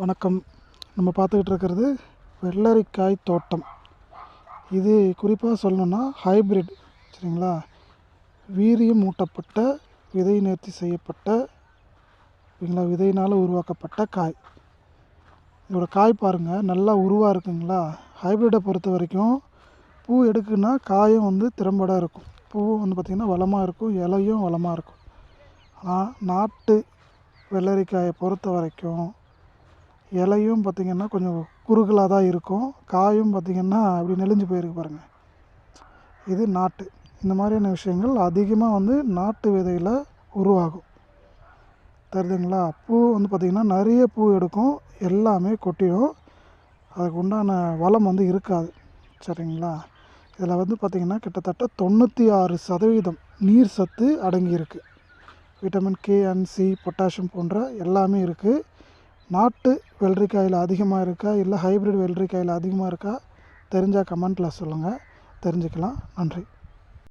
வணக்கம். நம்ம பார்த்துக்கிட்டு இருக்கிறது வெள்ளரிக்காய் தோட்டம். இது குறிப்பாக சொல்லணுன்னா ஹைப்ரிட், சரிங்களா? வீரியம் ஊட்டப்பட்ட, விதை நேர்த்தி செய்யப்பட்ட, சரிங்களா, விதையினால் உருவாக்கப்பட்ட காய். இதோட காய் பாருங்கள், நல்லா உருவாக இருக்குங்களா? ஹைப்ரிட்டை பொறுத்த வரைக்கும் பூ எடுக்குன்னா காயும் திறம்பட இருக்கும். பூவும் பார்த்திங்கன்னா வளமாக இருக்கும், இலையும் வளமாக இருக்கும். ஆனால் நாட்டு வெள்ளரிக்காயை பொறுத்த வரைக்கும் இலையும் பார்த்திங்கன்னா கொஞ்சம் குறுகலாக தான் இருக்கும், காயும் பார்த்திங்கன்னா அப்படி நெளிஞ்சு போயிருக்கு பாருங்கள். இது நாட்டு. இந்த மாதிரியான விஷயங்கள் அதிகமாக நாட்டு விதையில் உருவாகும். தெரியுதுங்களா? பூ பார்த்திங்கன்னா நிறைய பூ எடுக்கும், எல்லாமே கொட்டிடும். அதுக்கு உண்டான வளம் இருக்காது, சரிங்களா? இதில் பார்த்திங்கன்னா கிட்டத்தட்ட 96% நீர் சத்து அடங்கியிருக்கு. Vitamin K and C, potassium போன்ற எல்லாமே இருக்குது. நாட்டு வெள்ளரிக்காயில் அதிகமாக இருக்கா, இல்லை ஹைப்ரிட் வெள்ளரிக்காயில் அதிகமாக இருக்கா, தெரிஞ்சால் கமெண்ட்டில் சொல்லுங்கள், தெரிஞ்சுக்கலாம். நன்றி.